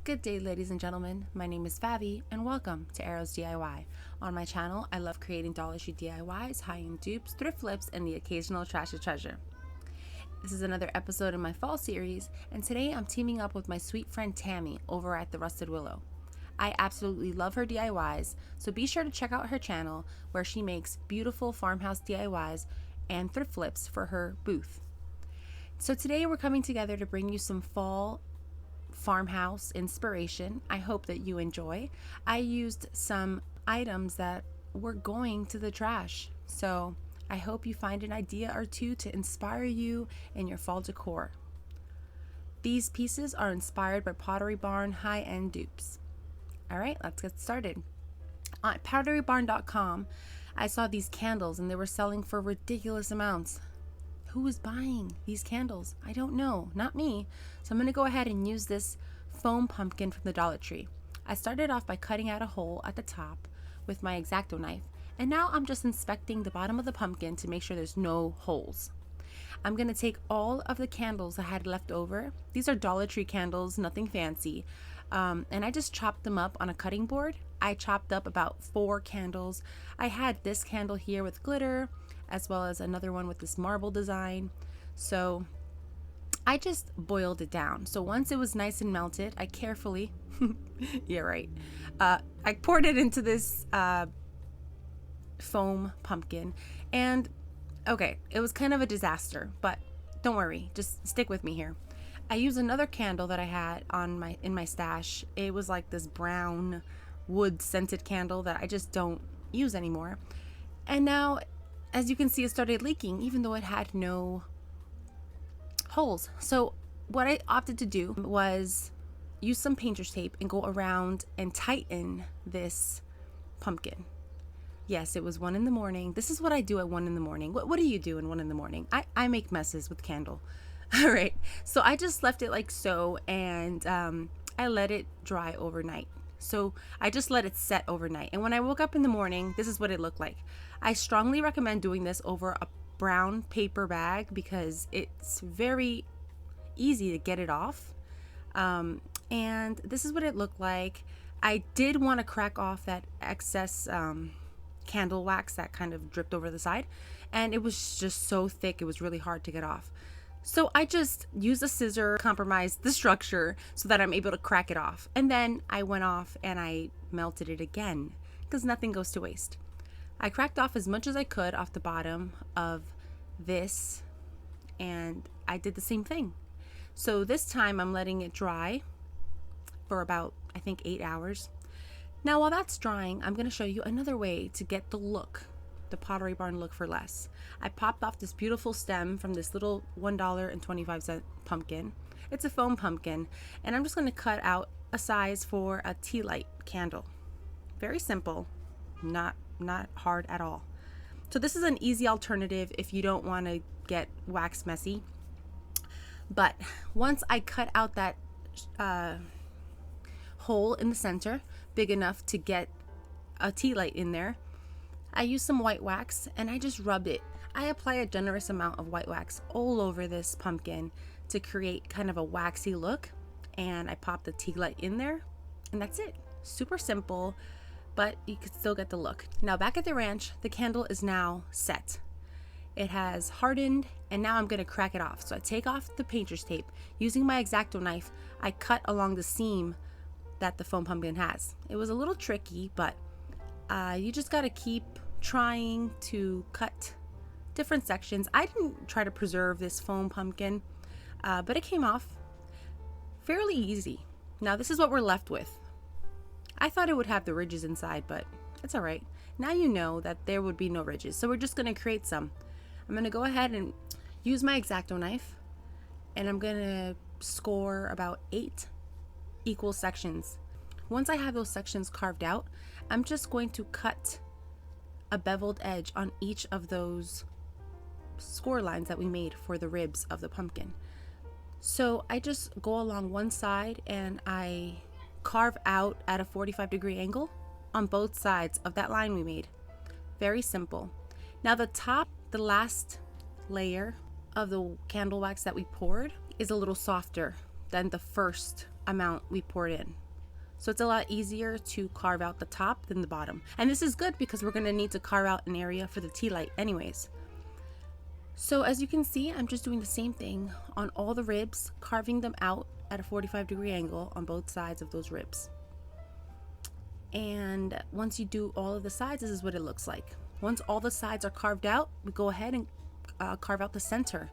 Good day, ladies and gentlemen. My name is Favi, and welcome to Arrows DIY. On my channel, I love creating Dollar Tree DIYs, high-end dupes, thrift flips, and the occasional trash of treasure. This is another episode in my fall series, and today I'm teaming up with my sweet friend Tammie over at the Rusted Willow. I absolutely love her DIYs, so be sure to check out her channel where she makes beautiful farmhouse DIYs and thrift flips for her booth. So today we're coming together to bring you some fall farmhouse inspiration. I hope that you enjoy. I used some items that were going to the trash, so I hope you find an idea or two to inspire you in your fall decor. These pieces are inspired by Pottery Barn high-end dupes. All right, let's get started. On potterybarn.com, I saw these candles and they were selling for ridiculous amounts. Who is buying these candles? I don't know, not me. So I'm going to go ahead and use this foam pumpkin from the Dollar Tree. I started off by cutting out a hole at the top with my X-Acto knife, and now I'm just inspecting the bottom of the pumpkin to make sure there's no holes. I'm going to take all of the candles I had left over. These are Dollar Tree candles, nothing fancy, and I just chopped them up on a cutting board. I chopped up about 4 candles. I had this candle here with glitter, as well as another one with this marble design. So I just boiled it down. So once it was nice and melted, I carefully, yeah, right, I poured it into this foam pumpkin, and okay, it was kind of a disaster, but don't worry, just stick with me here. I used another candle that I had on in my stash. It was like this brown wood scented candle that I just don't use anymore. And now, as you can see, it started leaking even though it had no holes. So what I opted to do was use some painter's tape and go around and tighten this pumpkin. Yes, it was 1 in the morning. This is what I do at 1 in the morning. What do you do in 1 in the morning? I make messes with candle. All right, so I just left it like so, and I let it dry overnight. So I just let it set overnight, and when I woke up in the morning, this is what it looked like. I strongly recommend doing this over a brown paper bag because it's very easy to get it off. And this is what it looked like. I did want to crack off that excess candle wax that kind of dripped over the side, and it was just so thick it was really hard to get off. So I just used a scissor, compromised the structure so that I'm able to crack it off. And then I went off and I melted it again because nothing goes to waste. I cracked off as much as I could off the bottom of this, and I did the same thing. So this time I'm letting it dry for about, I think, 8 hours. Now while that's drying, I'm going to show you another way to get the look, the Pottery Barn look for less. I popped off this beautiful stem from this little $1.25 pumpkin. It's a foam pumpkin, and I'm just going to cut out a size for a tea light candle. Very simple, not hard at all. So this is an easy alternative if you don't want to get wax messy. But once I cut out that hole in the center, big enough to get a tea light in there, I used some white wax and I just rubbed it. I apply a generous amount of white wax all over this pumpkin to create kind of a waxy look, and I popped the tea light in there, and that's it. Super simple, but you could still get the look. Now back at the ranch, the candle is now set. It has hardened, and now I'm going to crack it off. So I take off the painter's tape. Using my X-Acto knife, I cut along the seam that the foam pumpkin has. It was a little tricky, but you just got to keep trying to cut different sections. I didn't try to preserve this foam pumpkin, but it came off fairly easy. Now this is what we're left with. I thought it would have the ridges inside, but it's all right. Now you know that there would be no ridges, so we're just going to create some. I'm going to go ahead and use my X-Acto knife, and I'm going to score about 8 equal sections. Once I have those sections carved out, I'm just going to cut a beveled edge on each of those score lines that we made for the ribs of the pumpkin. So I just go along one side and I carve out at a 45-degree angle on both sides of that line we made. Very simple. Now the last layer of the candle wax that we poured is a little softer than the first amount we poured in. So it's a lot easier to carve out the top than the bottom. And this is good because we're gonna need to carve out an area for the tea light anyways. So as you can see, I'm just doing the same thing on all the ribs, carving them out at a 45-degree angle on both sides of those ribs. And once you do all of the sides, this is what it looks like. Once all the sides are carved out, we go ahead and carve out the center.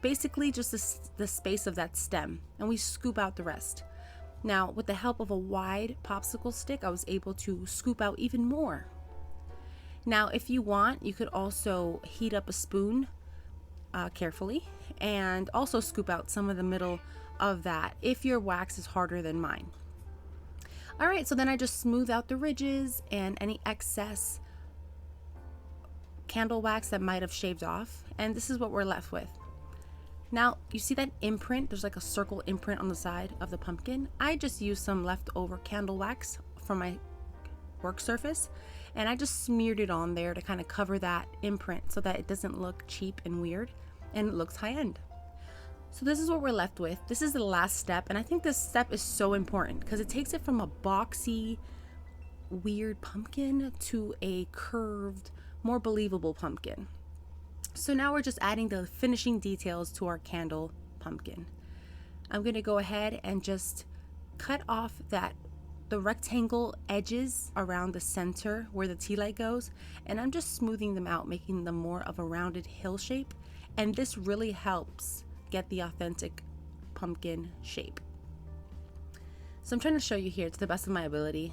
Basically just the space of that stem, and we scoop out the rest. Now, with the help of a wide popsicle stick, I was able to scoop out even more. Now, if you want, you could also heat up a spoon carefully and also scoop out some of the middle of that if your wax is harder than mine. All right, so then I just smooth out the ridges and any excess candle wax that might have shaved off, and this is what we're left with. Now, you see that imprint? There's like a circle imprint on the side of the pumpkin. I just used some leftover candle wax from my work surface, and I just smeared it on there to kind of cover that imprint so that it doesn't look cheap and weird, and it looks high-end. So this is what we're left with. This is the last step, and I think this step is so important because it takes it from a boxy, weird pumpkin to a curved, more believable pumpkin. So now we're just adding the finishing details to our candle pumpkin. I'm going to go ahead and just cut off the rectangle edges around the center where the tea light goes, and I'm just smoothing them out, making them more of a rounded hill shape, and this really helps get the authentic pumpkin shape. So I'm trying to show you here to the best of my ability.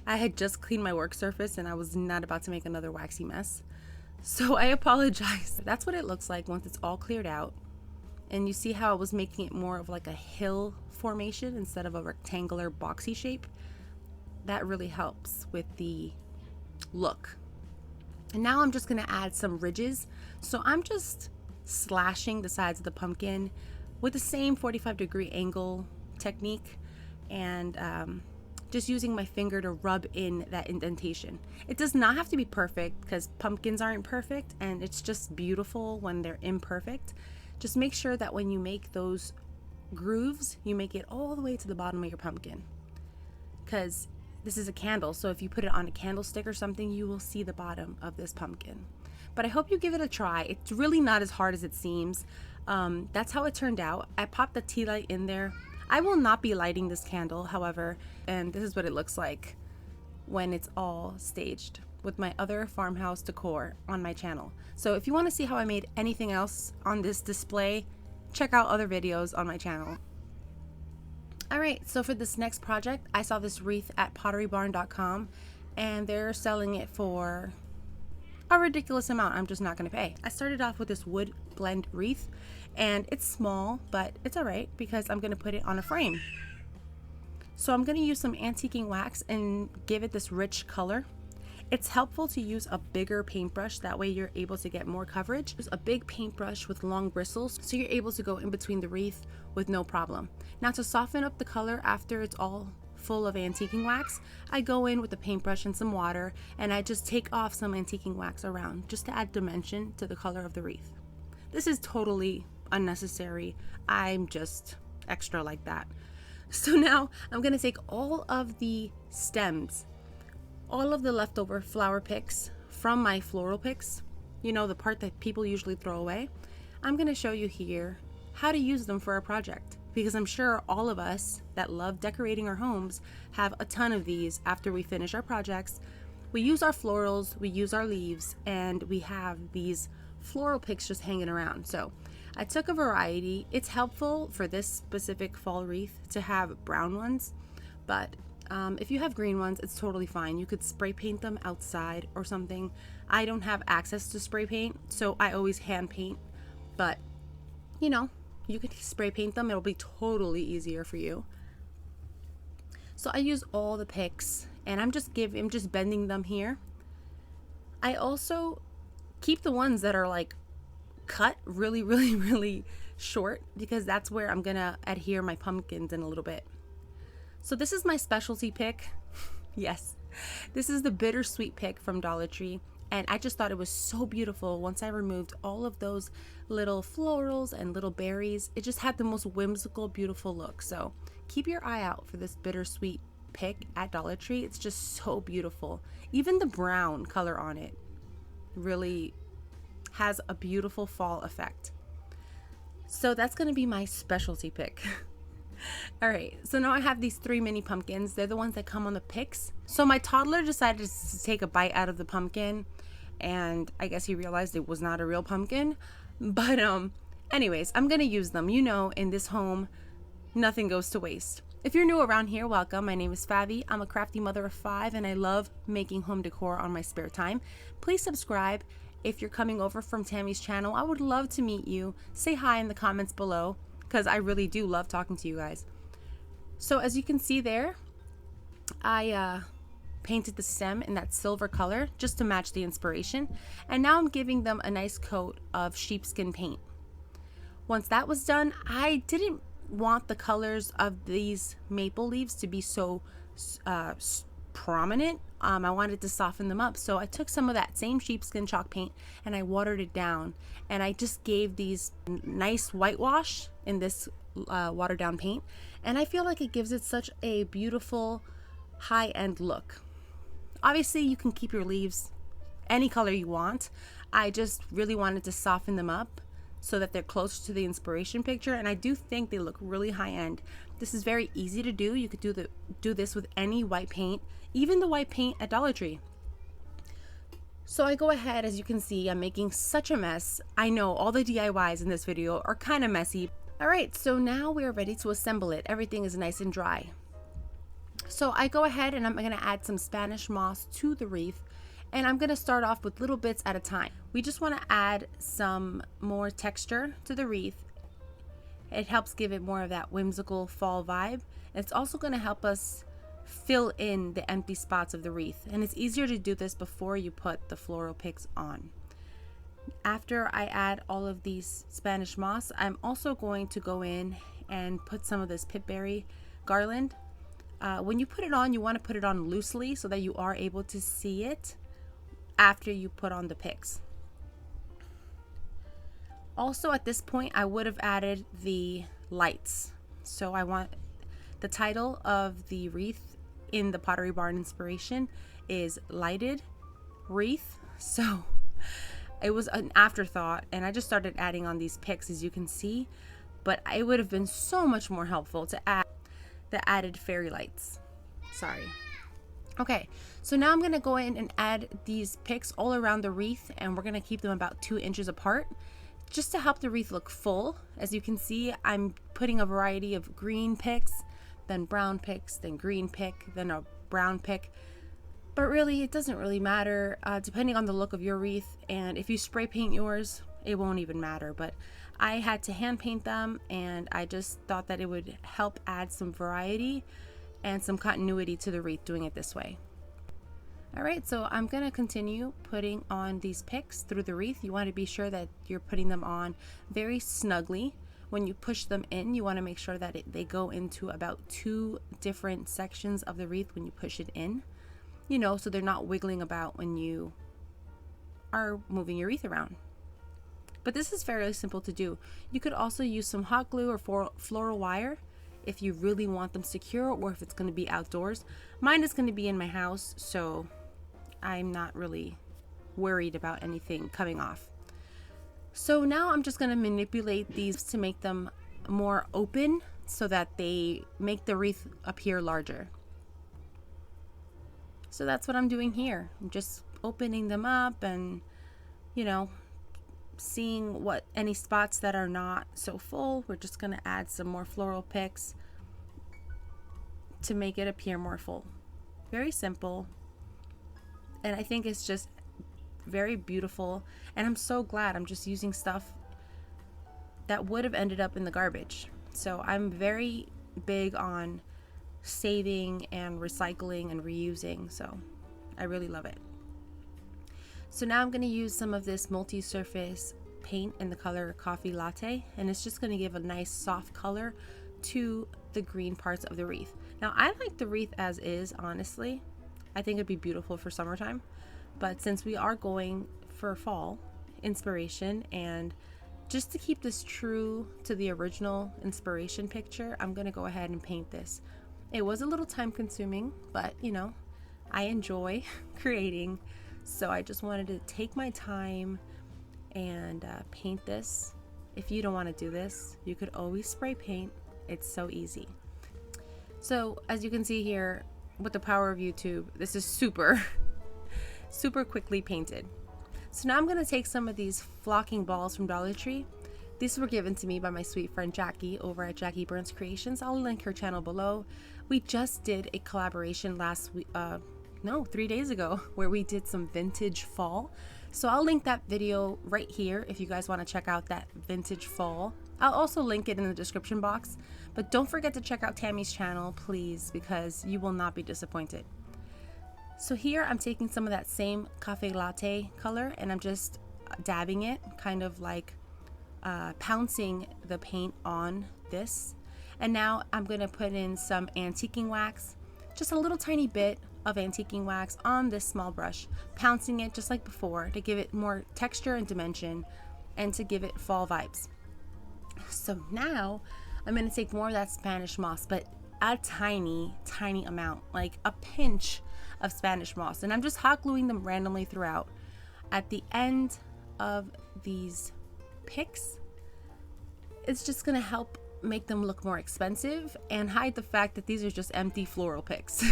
I had just cleaned my work surface and I was not about to make another waxy mess. So I apologize. That's what it looks like once it's all cleared out. And you see how I was making it more of like a hill formation instead of a rectangular boxy shape? That really helps with the look. And now I'm just gonna add some ridges. So I'm just slashing the sides of the pumpkin with the same 45-degree angle technique, and just using my finger to rub in that indentation. It does not have to be perfect because pumpkins aren't perfect, and it's just beautiful when they're imperfect. Just make sure that when you make those grooves, you make it all the way to the bottom of your pumpkin, because this is a candle, so if you put it on a candlestick or something, you will see the bottom of this pumpkin. But I hope you give it a try. It's really not as hard as it seems. That's how it turned out. I popped the tea light in there. I will not be lighting this candle, however, and this is what it looks like when it's all staged with my other farmhouse decor on my channel. So if you want to see how I made anything else on this display, check out other videos on my channel. Alright, so for this next project, I saw this wreath at potterybarn.com, and they're selling it for a ridiculous amount I'm just not going to pay. I started off with this wood blend wreath, and it's small, but it's alright because I'm going to put it on a frame. So I'm going to use some antiquing wax and give it this rich color. It's helpful to use a bigger paintbrush, that way you're able to get more coverage. Use a big paintbrush with long bristles so you're able to go in between the wreath with no problem. Now, to soften up the color after it's all full of antiquing wax, I go in with a paintbrush and some water, and I just take off some antiquing wax around just to add dimension to the color of the wreath. This is totally unnecessary. I'm just extra like that. So now I'm gonna take all of the stems, all of the leftover flower picks from my floral picks, you know, the part that people usually throw away. I'm gonna show you here how to use them for a project, because I'm sure all of us that love decorating our homes have a ton of these after we finish our projects. We use our florals, we use our leaves, and we have these floral picks just hanging around. So I took a variety. It's helpful for this specific fall wreath to have brown ones, but if you have green ones, it's totally fine. You could spray paint them outside or something. I don't have access to spray paint, so I always hand paint, but you know, you could spray paint them. It'll be totally easier for you. So I use all the picks, and I'm just bending them here. I also keep the ones that are like cut really short, because that's where I'm gonna adhere my pumpkins in a little bit. So this is my specialty pick. Yes, this is the bittersweet pick from Dollar Tree, and I just thought it was so beautiful. Once I removed all of those little florals and little berries, it just had the most whimsical, beautiful look. So keep your eye out for this bittersweet pick at Dollar Tree. It's just so beautiful. Even the brown color on it really has a beautiful fall effect. So that's going to be my specialty pick. All right, so now I have these 3 mini pumpkins. They're the ones that come on the picks. So my toddler decided to take a bite out of the pumpkin, and I guess he realized it was not a real pumpkin. But anyways, I'm going to use them. You know, in this home, nothing goes to waste. If you're new around here, welcome. My name is Favi. I'm a crafty mother of 5, and I love making home decor on my spare time. Please subscribe. If you're coming over from Tammie's channel, I would love to meet you. Say hi in the comments below, because I really do love talking to you guys. So as you can see there, I painted the stem in that silver color just to match the inspiration. And now I'm giving them a nice coat of sheepskin paint. Once that was done, I didn't want the colors of these maple leaves to be so prominent. I wanted to soften them up, so I took some of that same sheepskin chalk paint and I watered it down, and I just gave these nice whitewash in this watered down paint, and I feel like it gives it such a beautiful high-end look. Obviously you can keep your leaves any color you want. I just really wanted to soften them up so that they're closer to the inspiration picture, and I do think they look really high-end. This is very easy to do. You could do this with any white paint, even the white paint at Dollar Tree. So I go ahead, as you can see, I'm making such a mess. I know all the DIYs in this video are kind of messy. All right, so now we're ready to assemble it. Everything is nice and dry. So I go ahead and I'm going to add some Spanish moss to the wreath, and I'm going to start off with little bits at a time. We just want to add some more texture to the wreath. It helps give it more of that whimsical fall vibe. It's also going to help us fill in the empty spots of the wreath, and it's easier to do this before you put the floral picks on. After I add all of these Spanish moss, I'm also going to go in and put some of this pipberry garland. When you put it on, you want to put it on loosely so that you are able to see it after you put on the picks. Also, at this point, I would have added the lights. So I want the title of the wreath in the Pottery Barn inspiration is Lighted Wreath. So it was an afterthought, and I just started adding on these picks, as you can see, but it would have been so much more helpful to add the added fairy lights. Sorry. Okay, so now I'm gonna go in and add these picks all around the wreath, and we're gonna keep them about 2 inches apart just to help the wreath look full. As you can see, I'm putting a variety of green picks, then brown picks, then green pick, then a brown pick. But really, it doesn't really matter, depending on the look of your wreath. And if you spray paint yours, it won't even matter. But I had to hand paint them, and I just thought that it would help add some variety and some continuity to the wreath doing it this way. All right, so I'm gonna continue putting on these picks through the wreath. You want to be sure that you're putting them on very snugly. When you push them in, you want to make sure that they go into about 2 different sections of the wreath when you push it in, you know, so they're not wiggling about when you are moving your wreath around. But this is fairly simple to do. You could also use some hot glue or floral wire if you really want them secure, or if it's going to be outdoors. Mine is going to be in my house, so I'm not really worried about anything coming off. So now I'm just going to manipulate these to make them more open so that they make the wreath appear larger. So that's what I'm doing here. I'm just opening them up and, you know, seeing what any spots that are not so full. We're just going to add some more floral picks to make it appear more full. Very simple. And I think it's just very beautiful, and I'm so glad I'm just using stuff that would have ended up in the garbage. So I'm very big on saving and recycling and reusing, so I really love it. So now I'm going to use some of this multi-surface paint in the color Coffee Latte, and it's just going to give a nice soft color to the green parts of the wreath. Now I like the wreath as is, honestly. I think it'd be beautiful for summertime, but since we are going for fall inspiration and just to keep this true to the original inspiration picture, I'm gonna go ahead and paint this. It was a little time consuming, but you know, I enjoy creating, so I just wanted to take my time and paint this. If you don't want to do this, you could always spray paint. It's so easy. So as you can see here, with the power of YouTube, this is super quickly painted. So now I'm going to take some of these flocking balls from Dollar Tree. These were given to me by my sweet friend Jackie over at Jackie Burns Creations. I'll link her channel below. We just did a collaboration last week, 3 days ago, where we did some vintage fall. So I'll link that video right here if you guys want to check out that vintage fall. I'll also link it in the description box, but don't forget to check out Tammie's channel, please, because you will not be disappointed. So here I'm taking some of that same cafe latte color and I'm just dabbing it, kind of like pouncing the paint on this. And now I'm going to put in some antiquing wax, just a little tiny bit of antiquing wax on this small brush, pouncing it just like before to give it more texture and dimension and to give it fall vibes. So now I'm going to take more of that Spanish moss, but a tiny amount, like a pinch of Spanish moss, and I'm just hot gluing them randomly throughout. At the end of these picks, it's just going to help make them look more expensive and hide the fact that these are just empty floral picks.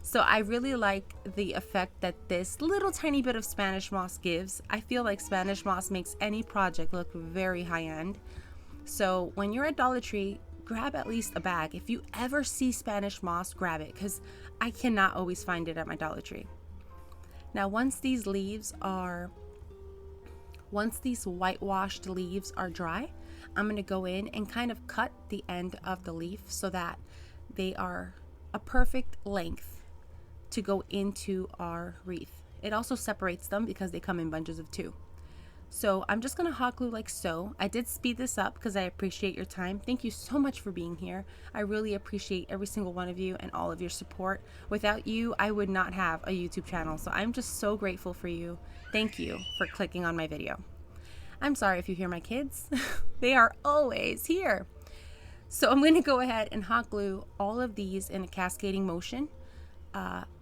So I really like the effect that this little tiny bit of Spanish moss gives. I feel like Spanish moss makes any project look very high-end. So when you're at Dollar Tree, grab at least a bag. If you ever see Spanish moss, grab it, because I cannot always find it at my Dollar Tree. Now once these whitewashed leaves are dry, I'm going to go in and kind of cut the end of the leaf so that they are a perfect length to go into our wreath. It also separates them because they come in bunches of 2. So I'm just going to hot glue like so. I did speed this up because I appreciate your time. Thank you so much for being here. I really appreciate every single one of you and all of your support. Without you, I would not have a YouTube channel. So I'm just so grateful for you. Thank you for clicking on my video. I'm sorry if you hear my kids. They are always here. So I'm going to go ahead and hot glue all of these in a cascading motion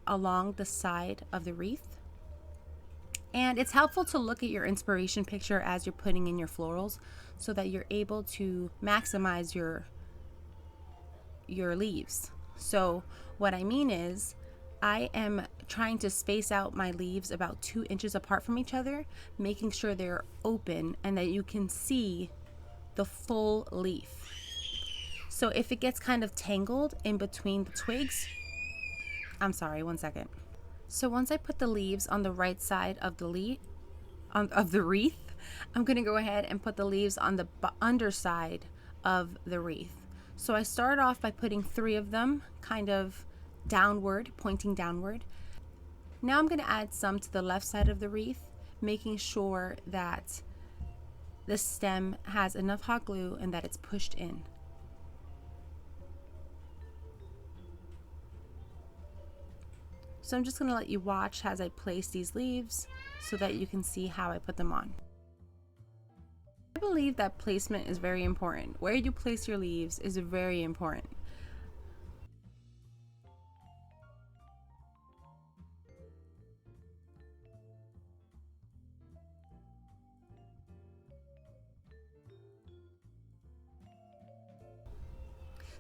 along the side of the wreath. And it's helpful to look at your inspiration picture as you're putting in your florals so that you're able to maximize your leaves. So what I mean is, I am trying to space out my leaves about 2 inches apart from each other, making sure they're open and that you can see the full leaf. So if it gets kind of tangled in between the twigs, I'm sorry, one second. So once I put the leaves on the right side of the wreath, I'm going to go ahead and put the leaves on the underside of the wreath. So I start off by putting 3 of them kind of downward, pointing downward. Now I'm going to add some to the left side of the wreath, making sure that the stem has enough hot glue and that it's pushed in. So I'm just going to let you watch as I place these leaves so that you can see how I put them on. I believe that placement is very important. Where you place your leaves is very important.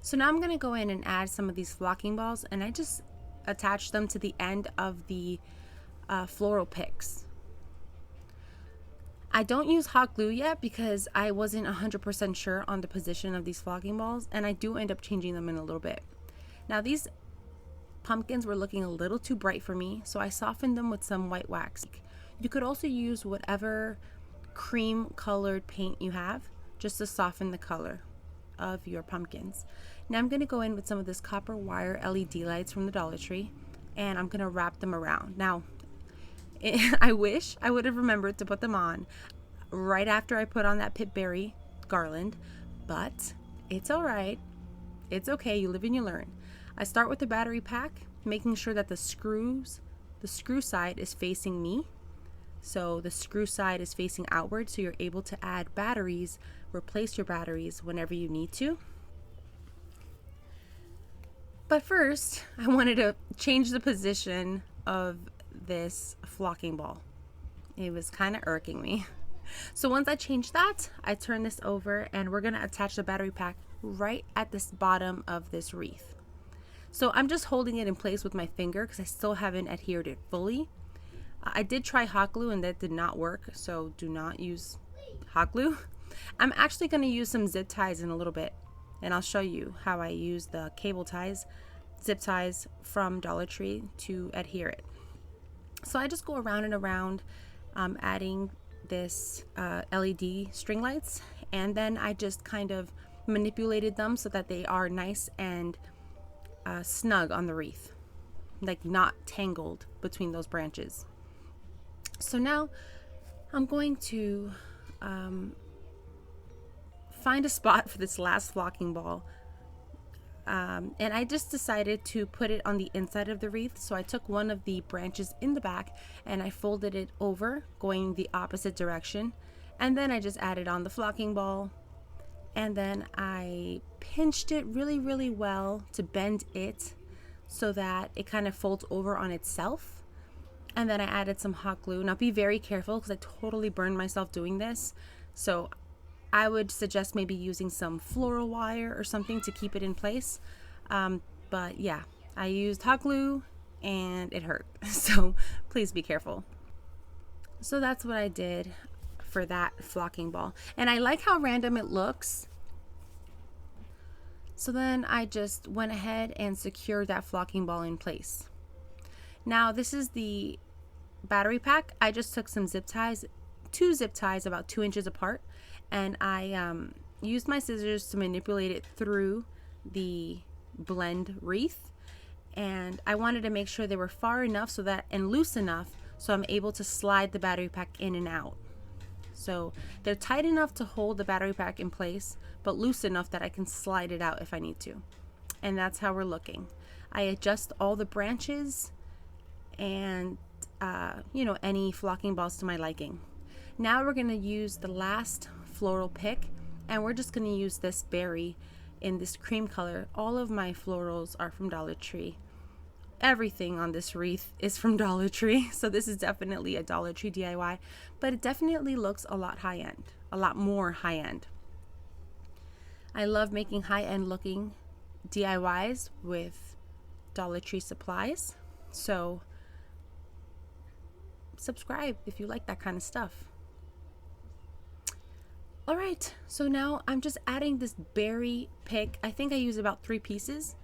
So now I'm going to go in and add some of these flocking balls, and I just attach them to the end of the floral picks. I don't use hot glue yet because I wasn't 100% sure on the position of these flocking balls, and I do end up changing them in a little bit. Now these pumpkins were looking a little too bright for me, so I softened them with some white wax. You could also use whatever cream colored paint you have just to soften the color of your pumpkins. Now I'm going to go in with some of this copper wire LED lights from the Dollar Tree, and I'm going to wrap them around. Now I wish I would have remembered to put them on right after I put on that pipberry garland, but it's alright. It's okay, you live and you learn. I start with the battery pack, making sure that the screw side is facing me So the screw side is facing outward, so you're able to add batteries, replace your batteries whenever you need to. But first, I wanted to change the position of this flocking ball. It was kind of irking me. So once I changed that, I turn this over and we're gonna attach the battery pack right at this bottom of this wreath. So I'm just holding it in place with my finger because I still haven't adhered it fully. I did try hot glue and that did not work, so do not use hot glue. I'm actually gonna use some zip ties in a little bit, and I'll show you how I use the cable ties, zip ties from Dollar Tree to adhere it. So I just go around and around, adding this LED string lights, and then I just kind of manipulated them so that they are nice and snug on the wreath, like not tangled between those branches. So now I'm going to find a spot for this last flocking ball, and I just decided to put it on the inside of the wreath. So I took one of the branches in the back and I folded it over, going the opposite direction, and then I just added on the flocking ball, and then I pinched it really well to bend it so that it kind of folds over on itself. And then I added some hot glue. Now be very careful because I totally burned myself doing this, so I would suggest maybe using some floral wire or something to keep it in place. But yeah, I used hot glue and it hurt. So please be careful. So that's what I did for that flocking ball. And I like how random it looks. So then I just went ahead and secured that flocking ball in place. Now this is the battery pack. I just took some zip ties, 2 zip ties about 2 inches apart, and I used my scissors to manipulate it through the blend wreath, and I wanted to make sure they were far enough so that and loose enough so I'm able to slide the battery pack in and out. So they're tight enough to hold the battery pack in place, but loose enough that I can slide it out if I need to. And that's how we're looking. I adjust all the branches and any flocking balls to my liking. Now we're going to use the last floral pick, and we're just going to use this berry in this cream color. All of my florals are from Dollar Tree. Everything on this wreath is from Dollar Tree, so this is definitely a Dollar Tree DIY, but it definitely looks a lot high-end, a lot more high-end. I love making high-end looking DIYs with Dollar Tree supplies, so subscribe if you like that kind of stuff. All right, so now I'm just adding this berry pick. I think I use about 3 pieces,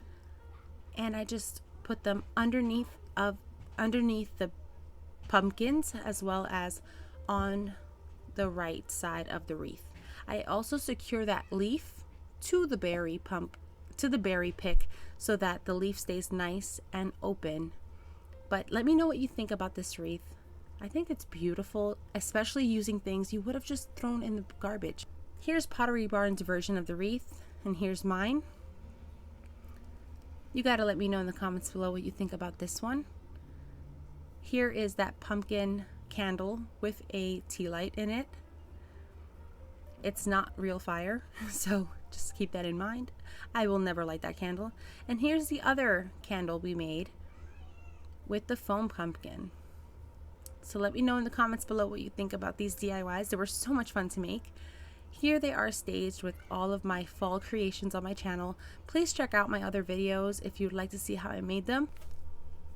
and I just put them underneath the pumpkins as well as on the right side of the wreath. I also secure that leaf to the berry pick so that the leaf stays nice and open. But let me know what you think about this wreath. I think it's beautiful, especially using things you would have just thrown in the garbage. Here's Pottery Barn's version of the wreath, and here's mine. You gotta let me know in the comments below what you think about this one. Here is that pumpkin candle with a tea light in it. It's not real fire, so just keep that in mind. I will never light that candle. And here's the other candle we made with the foam pumpkin. So let me know in the comments below what you think about these DIYs. They were so much fun to make. Here they are staged with all of my fall creations on my channel. Please check out my other videos if you'd like to see how I made them.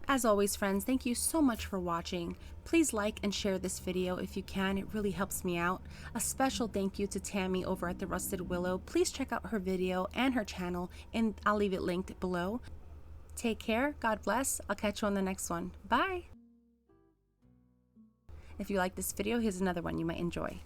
As always, friends, thank you so much for watching. Please like and share this video if you can. It really helps me out. A special thank you to Tammie over at the Rusted Willow. Please check out her video and her channel, and I'll leave it linked below. Take care. God bless. I'll catch you on the next one. Bye. If you like this video, here's another one you might enjoy.